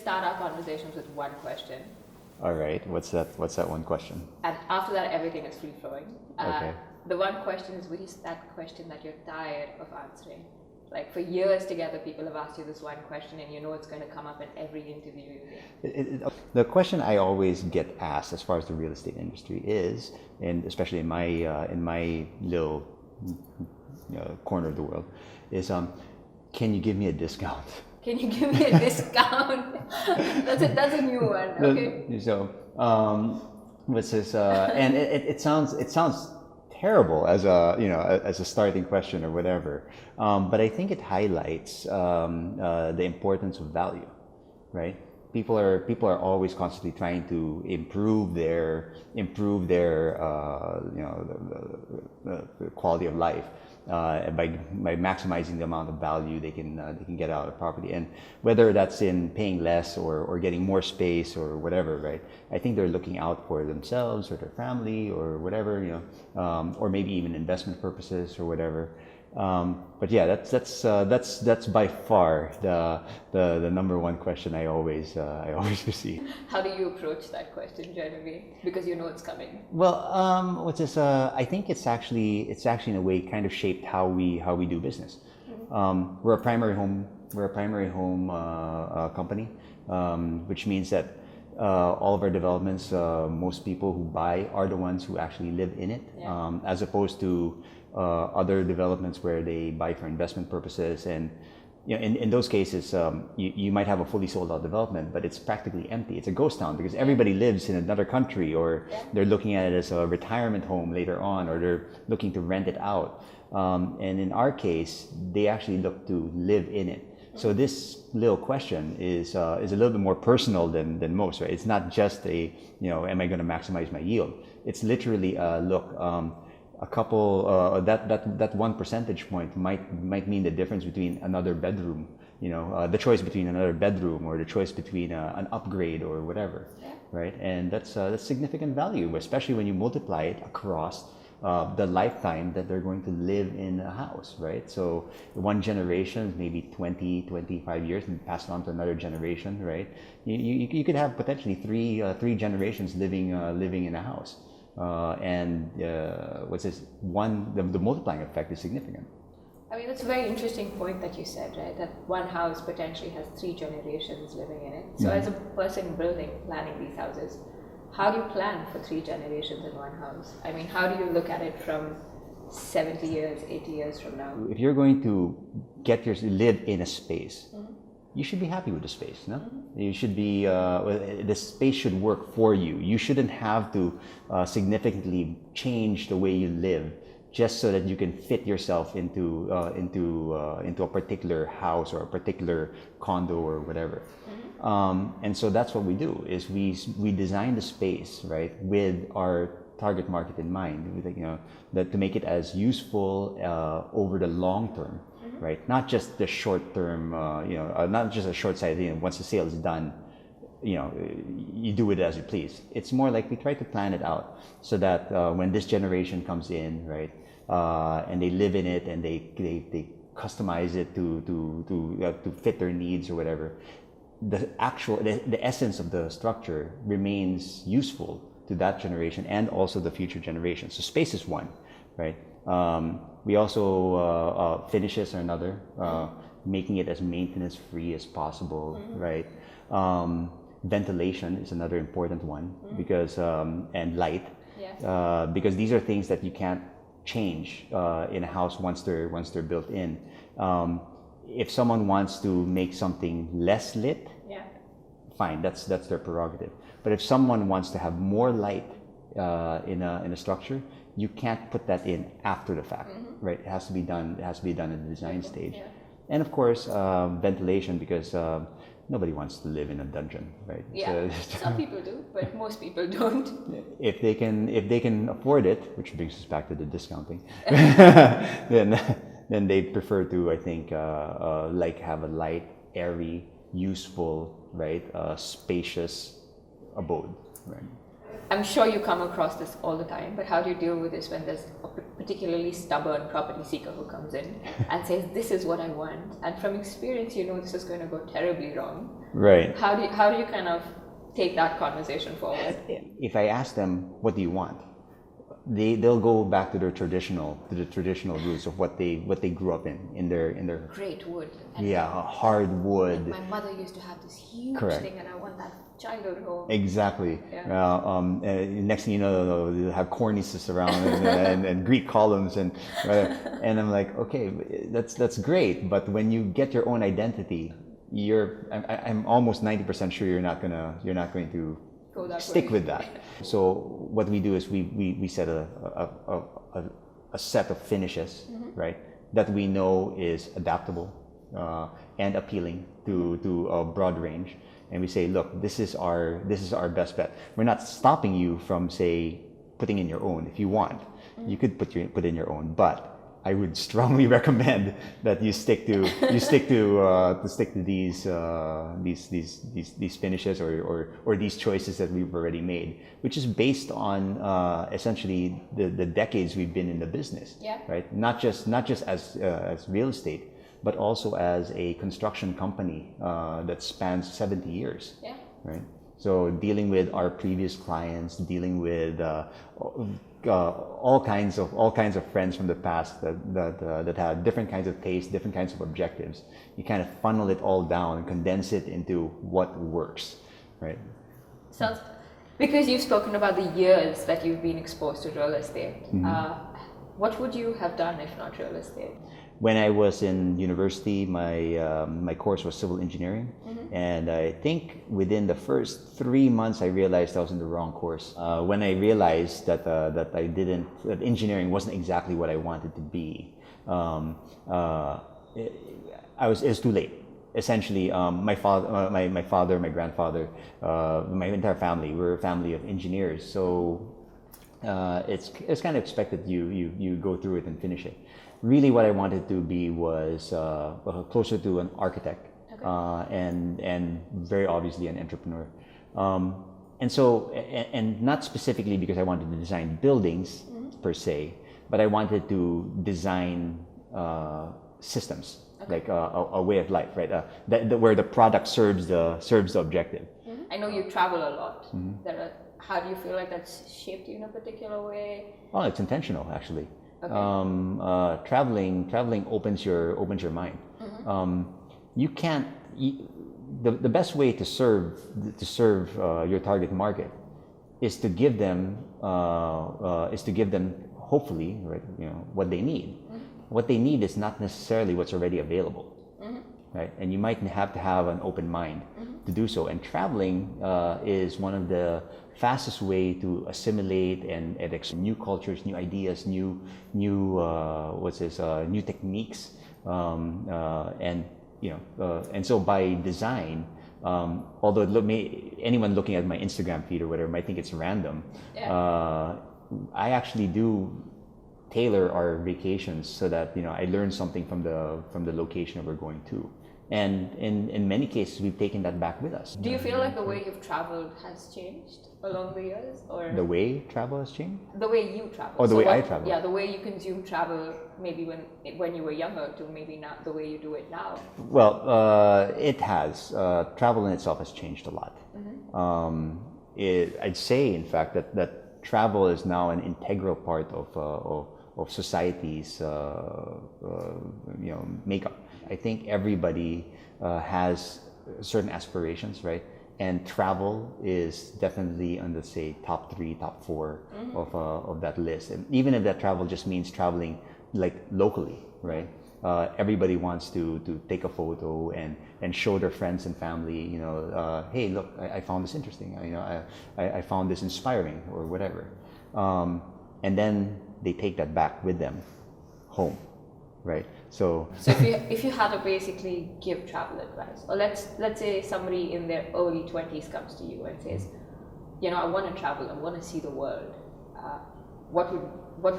start our conversations with one question. All right. What's that one question? And after that, everything is free flowing. Okay. The one question is, what is that question that you're tired of answering? Like for years together, people have asked you this one question, and you know it's going to come up in every interview. The question I always get asked, as far as the real estate industry is, and especially in my little corner of the world, is can you give me a discount? Can you give me a discount? That's a new one. Okay. So, what's this? And it sounds terrible as a starting question or whatever, but I think it highlights the importance of value, right? People are always constantly trying to improve their the quality of life by maximizing the amount of value they can get out of property, and whether that's in paying less or getting more space or whatever, right? I think they're looking out for themselves or their family or whatever, or maybe even investment purposes or whatever. But yeah, that's by far the number one question I always receive. How do you approach that question generally? Because you know it's coming. Well, what's this? I think it's actually in a way kind of shaped how we do business. We're a primary home company, which means that all of our developments, most people who buy are the ones who actually live in it, as opposed to other developments where they buy for investment purposes. And in those cases, you might have a fully sold out development, but it's practically empty. It's a ghost town because everybody lives in another country, or they're looking at it as a retirement home later on, or they're looking to rent it out. And in our case, they actually look to live in it. So this little question is a little bit more personal than most, right? It's not just am I going to maximize my yield? It's literally, look, a couple that 1 percentage point might mean the difference between another bedroom, the choice between another bedroom, or the choice between an upgrade or whatever, right? And that's significant value, especially when you multiply it across the lifetime that they're going to live in a house, right? So one generation, maybe 20-25 years, and pass it on to another generation, right? You could have potentially three generations living in a house. What's this? The multiplying effect is significant. I mean, that's a very interesting point that you said, right? That one house potentially has 3 generations living in it. So as a person planning these houses, how do you plan for 3 generations in one house? I mean, how do you look at it from 70 years, 80 years from now? If you're going to live in a space, you should be happy with the space, no? You should be, the space should work for you. You shouldn't have to significantly change the way you live just so that you can fit yourself into a particular house or a particular condo or whatever. And so that's what we do, is we design the space, right, with our target market in mind, that to make it as useful over the long term. Right, not just the short term, not just a short sighted. Once the sale is done, you do it as you please. It's more like we try to plan it out so that when this generation comes in, right, and they live in it and they customize it to fit their needs or whatever, the essence of the structure remains useful to that generation and also the future generations. So space is one, right? We also finishes are another, making it as maintenance free as possible, right? Ventilation is another important one, because and light, because these are things that you can't change in a house once they're built in. If someone wants to make something less lit, fine, that's their prerogative. But if someone wants to have more light in a structure, you can't put that in after the fact, right? It has to be done. It has to be done at the design stage, and of course, ventilation, because nobody wants to live in a dungeon, right? Yeah, some people do, but most people don't. If they can afford it, which brings us back to the discounting, then they prefer to, I think, have a light, airy, useful, right, spacious abode, right? I'm sure you come across this all the time, but how do you deal with this when there's a particularly stubborn property seeker who comes in and says, this is what I want, and from experience you know this is going to go terribly wrong, Right. How do you kind of take that conversation forward? If I ask them, what do you want? They'll go back to the traditional roots of what they grew up in their Great wood. hard wood. My mother used to have this huge Correct. thing, and I want that childhood home. Exactly. Yeah. Next thing you know, they'll have cornices around and Greek columns and I'm like, okay, that's great, but when you get your own identity, I'm almost 90% sure you're not going to stick with that. So what we do is we set a set of finishes, right, that we know is adaptable and appealing to a broad range, and we say, look, this is our best bet. We're not stopping you from, say, putting in your own. If you want, you could put in your own, but I would strongly recommend that you stick to these finishes or these choices that we've already made, which is based on essentially the decades we've been in the business. Yeah. Right. Not just as real estate, but also as a construction company that spans 70 years. Yeah. Right. So dealing with our previous clients, dealing with all kinds of friends from the past that had different kinds of tastes, different kinds of objectives. You kind of funnel it all down and condense it into what works, right? Sounds, because you've spoken about the years that you've been exposed to real estate. What would you have done if not real estate? When I was in university, my course was civil engineering, and I think within the first 3 months I realized I was in the wrong course. When I realized that that engineering wasn't exactly what I wanted to be, it was too late. Essentially, my father, my grandfather, my entire family, we're a family of engineers, so it's kind of expected you go through it and finish it. Really, what I wanted to be was closer to an architect, and very obviously an entrepreneur. And so, and not specifically because I wanted to design buildings per se, but I wanted to design systems, like a way of life, right? Where the product serves the objective. I know you travel a lot. How do you feel like that's shaped you in a particular way? Oh, it's intentional, actually. Okay. Traveling opens your mind. You can't. The best way to serve your target market is to give them hopefully, right, what they need. What they need is not necessarily what's already available, right? And you might have to have an open mind to do so. And traveling is one of the fastest way to assimilate and new cultures, new ideas, new techniques, and so by design, although anyone looking at my Instagram feed or whatever might think it's random, I actually do tailor our vacations so that I learn something from the location that we're going to. And in many cases, we've taken that back with us. Do you feel like the way you've traveled has changed along the years, or the way travel has changed? The way you travel. Oh, the way I travel. Yeah, the way you consume travel, maybe when you were younger, to maybe not the way you do it now. Well, it has. Travel in itself has changed a lot. I'd say, in fact, that travel is now an integral part of society's makeup. I think everybody has certain aspirations, right? And travel is definitely on the, say, top 3, top 4 of that list. And even if that travel just means traveling like locally, right? Everybody wants to take a photo and show their friends and family, hey, look, I found this interesting. I found this inspiring or whatever. And then they take that back with them home, right? So if you had to basically give travel advice, or let's say somebody in their early 20s comes to you and says, I want to travel, I want to see the world. What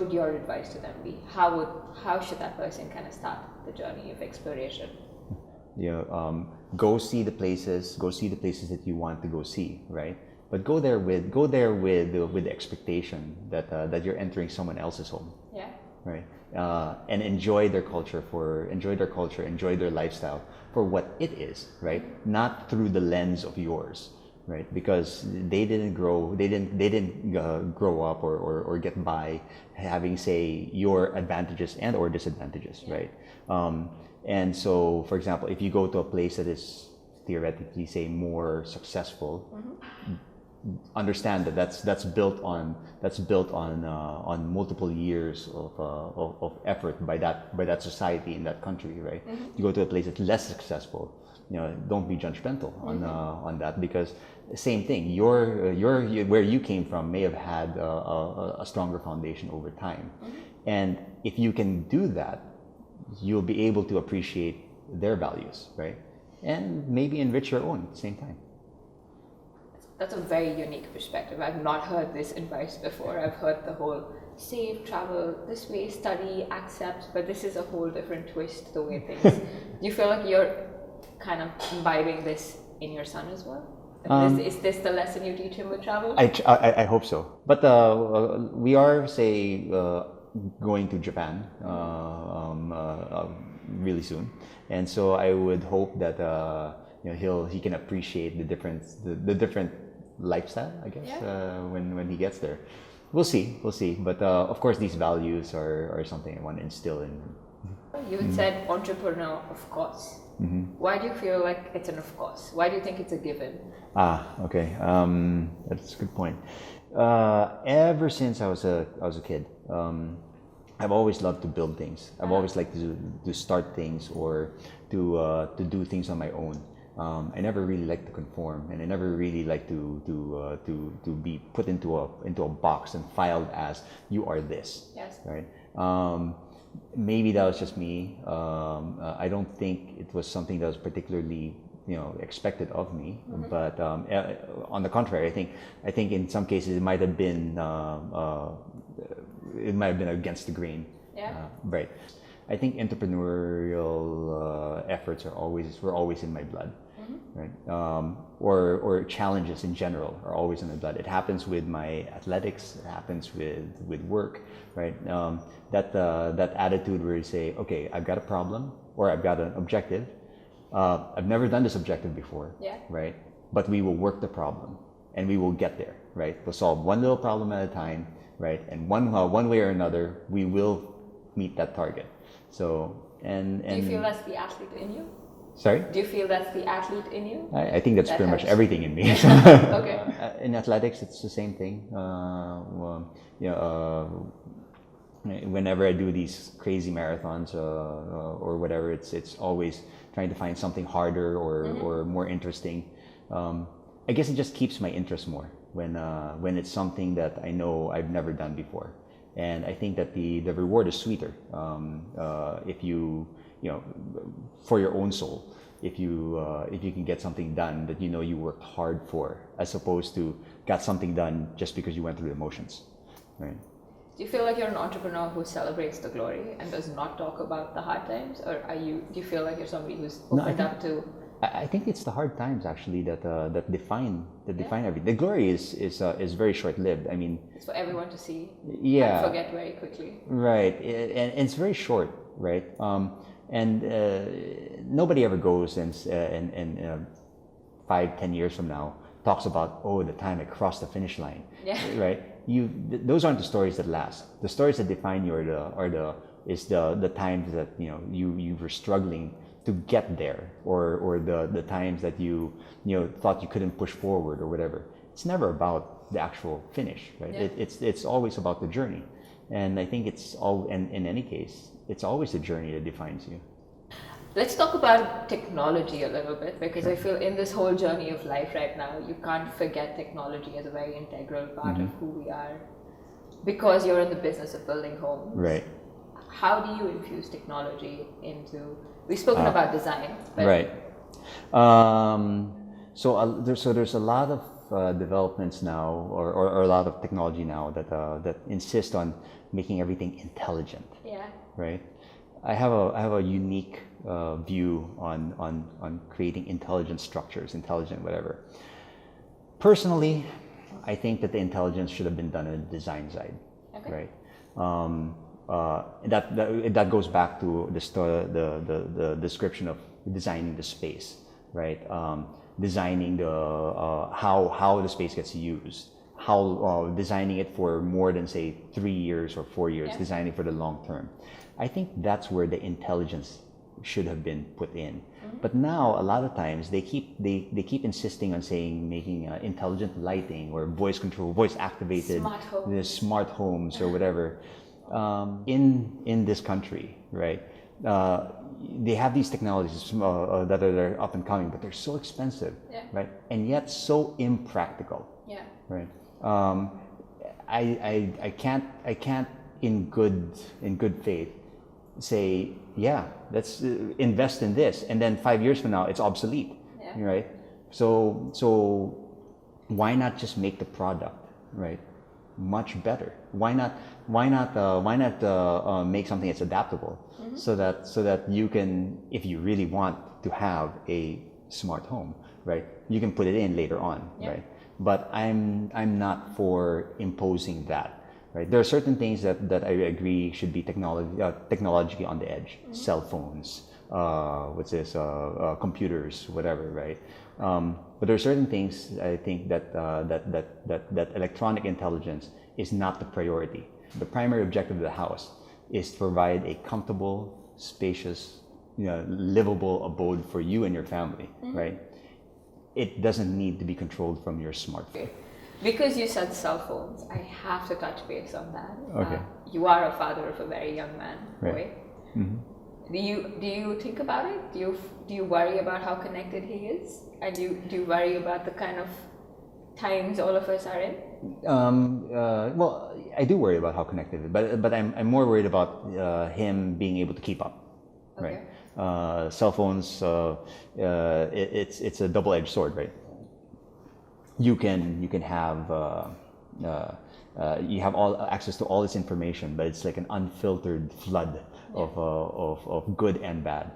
would your advice to them be? How should that person kind of start the journey of exploration? Go see the places that you want to go see, right? But go there with the expectation that you're entering someone else's home. Yeah. right? And enjoy their culture, enjoy their lifestyle for what it is, right? Not through the lens of yours, right? Because they didn't grow up or get by having, say, your advantages and or disadvantages, right? And so, for example, if you go to a place that is theoretically, say, more successful, understand that that's built on multiple years of effort by that society in that country, right? You go to a place that's less successful, don't be judgmental on that, because same thing. Your where you came from may have had a stronger foundation over time, and if you can do that, you'll be able to appreciate their values, right? And maybe enrich your own at the same time. That's a very unique perspective. I've not heard this advice before. I've heard the whole save, travel this way, study, accept, but this is a whole different twist the way things. Do you feel like you're kind of imbibing this in your son as well? Is this the lesson you teach him with travel? I hope so. But we are, say, going to Japan really soon, and so I would hope that he can appreciate the different lifestyle, I guess, when he gets there. We'll see. But of course, these values are something I want to instill in him. You had said entrepreneur, of course. Why do you feel like it's an of course? Why do you think it's a given? Okay. That's a good point. Ever since I was a kid, I've always loved to build things. I've always liked to start things or to do things on my own. I never really liked to conform, and I never really liked to be put into a box and filed as you are this. Yes. Right. Maybe that was just me. I don't think it was something that was particularly expected of me. But on the contrary, I think in some cases it might have been against the grain. Yeah. Right. I think entrepreneurial efforts were always in my blood, right? Or challenges in general are always in my blood. It happens with my athletics. It happens with work, right? That attitude where you say, okay, I've got a problem or I've got an objective. I've never done this objective before, right? But we will work the problem and we will get there, right? We'll solve one little problem at a time, right? And one way or another, we will meet that target. So, and do you feel that's the athlete in you? Sorry? Do you feel that's the athlete in you? I think that's pretty much everything in me. Okay. In athletics, it's the same thing. Whenever I do these crazy marathons or whatever, it's always trying to find something harder or more interesting. I guess it just keeps my interest more when it's something that I know I've never done before. And I think that the reward is sweeter if you for your own soul, if you can get something done that you worked hard for, as opposed to got something done just because you went through the motions, right? Do you feel like you're an entrepreneur who celebrates the glory and does not talk about the hard times, or do you feel like you're somebody who's opened up to? I think it's the hard times actually that define everything. The glory is very short lived. I mean, it's for everyone to see. Yeah. And forget very quickly. Right, and it's very short, right? And nobody ever goes and 5-10 years from now talks about the time I crossed the finish line. Yeah. Right. Those aren't the stories that last. The stories that define you are the times that you were struggling to get there, or the times that you thought you couldn't push forward or whatever. It's never about the actual finish, right? Yeah. It's always about the journey, and I think in any case, it's always the journey that defines you. Let's talk about technology a little bit, because I feel in this whole journey of life right now, you can't forget technology as a very integral part of who we are, because you're in the business of building homes. Right. How do you infuse technology into? We've spoken about design, but right. So there's a lot of developments now, or a lot of technology now that insist on making everything intelligent. Yeah. Right. I have a unique view on creating intelligent structures, intelligent whatever. Personally, I think that the intelligence should have been done on the design side. Okay. Right. that goes back to the description of designing the space, right? Designing the how the space gets used, how designing it for more than say 3 years or 4 years, designing for the long term. I think that's where the intelligence should have been put in. But now a lot of times they keep insisting on saying making intelligent lighting or voice control, voice activated smart homes or whatever. In this country, right? They have these technologies that are up and coming, but they're so expensive, right? And yet so impractical, right? I can't in good faith say, yeah, let's invest in this, and then 5 years from now it's obsolete, right? So why not just make the product, right, much better? Why not make something that's adaptable, so that you can, if you really want to have a smart home, right, you can put it in later on, right? But I'm not for imposing that. Right. There are certain things that I agree should be technologically on the edge. Cell phones, computers, whatever, right? But there are certain things I think that electronic intelligence is not the priority. The primary objective of the house is to provide a comfortable, spacious, livable abode for you and your family, right? It doesn't need to be controlled from your smartphone. Because you said cell phones, I have to touch base on that. Okay. You are a father of a very young man, boy. Right. Mm-hmm. Do you think about it? Do you worry about how connected he is? And do you worry about the kind of times all of us are in? Well, I do worry about how connected, but I'm more worried about him being able to keep up, right? Cell phones, it's a double-edged sword, right? You can have you have all access to all this information, but it's like an unfiltered flood of good and bad.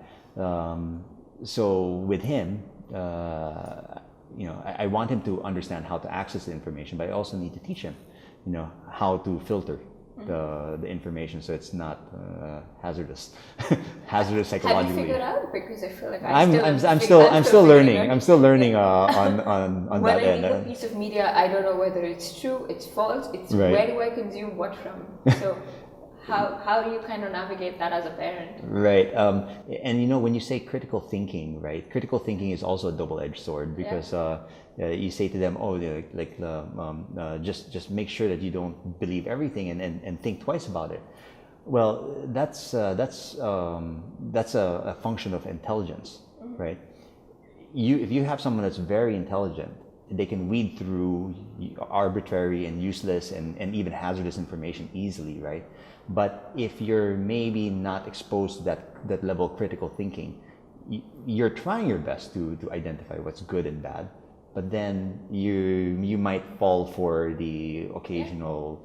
So with him, I want him to understand how to access the information, but I also need to teach him, how to filter the information so it's not hazardous psychologically. Have you figured out? Because I feel like I'm still learning. I'm still learning on when that end. When I read a piece of media, I don't know whether it's true, it's false, it's where do I consume what from? So how do you kind of navigate that as a parent? Right. And when you say critical thinking, right? Critical thinking is also a double-edged sword because you say to them, just make sure that you don't believe everything and think twice about it. Well, that's a function of intelligence, right? If you have someone that's very intelligent, they can weed through arbitrary and useless and even hazardous information easily, right? But if you're maybe not exposed to that level of critical thinking, you're trying your best to identify what's good and bad, but then you might fall for the occasional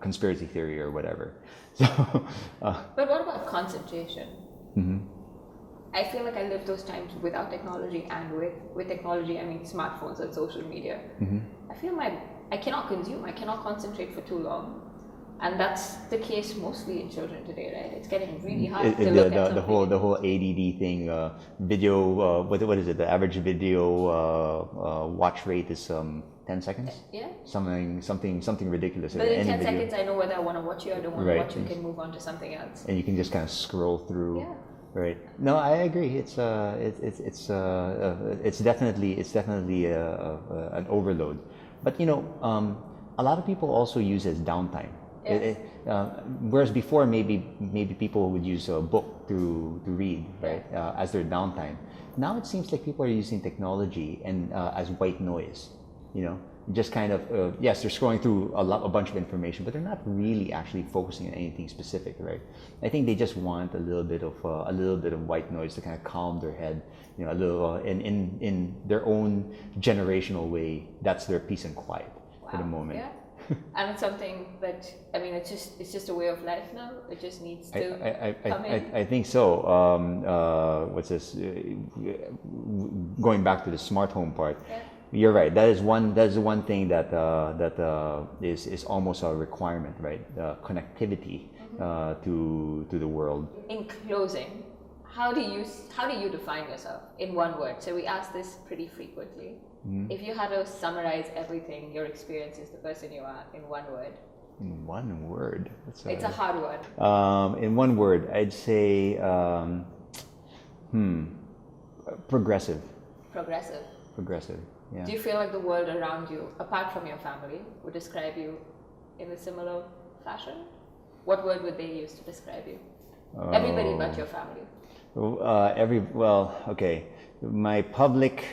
conspiracy theory or whatever. So, but what about concentration? Mm-hmm. I feel like I live those times without technology and with technology. I mean smartphones and social media. Mm-hmm. I feel I cannot consume. I cannot concentrate for too long. And that's the case mostly in children today, right? It's getting really hard to look at the whole ADD thing. Video. What is it? The average video watch rate is 10 seconds. Yeah. Something ridiculous. But in 10 seconds, I know whether I want to watch you or I don't want to watch you. Can move on to something else. And you can just kind of scroll through. Yeah. Right. No, I agree. It's definitely an overload. But a lot of people also use it as downtime. Yes. Whereas before, maybe people would use a book to read, right, as their downtime. Now it seems like people are using technology and as white noise. Just kind of yes, they're scrolling through a bunch of information, but they're not really actually focusing on anything specific, right? I think they just want a little bit of white noise to kind of calm their head, a little in their own generational way. That's their peace and quiet for the moment. Yeah. And it's something that it's just a way of life now. It just needs to come in. I think so. What's this? Going back to the smart home part. You're right. That is one. That's the one thing that is almost a requirement, right? Connectivity to the world. In closing, how do you define yourself in one word? So we ask this pretty frequently. If you had to summarize everything, your experiences, the person you are, in one word. In one word. It's a hard one. In one word, I'd say progressive. Progressive. Progressive. Yeah. Do you feel like the world around you, apart from your family, would describe you in a similar fashion? What word would they use to describe you? Everybody but your family. Okay. My public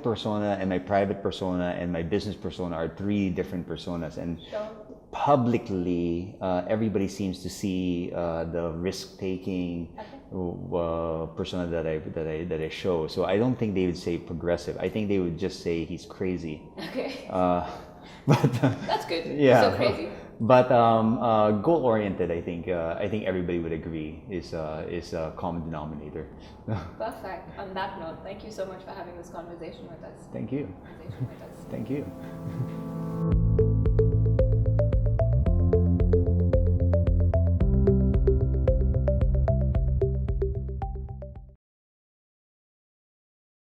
persona and my private persona and my business persona are three different personas, and Sure. publicly everybody seems to see the risk-taking persona that I show. So I don't think they would say progressive. I think they would just say he's crazy. Okay. But That's good. yeah. So crazy. But goal-oriented, I think everybody would agree is a common denominator. Perfect. On that note, thank you so much for having this conversation with us. Thank you. Thank you.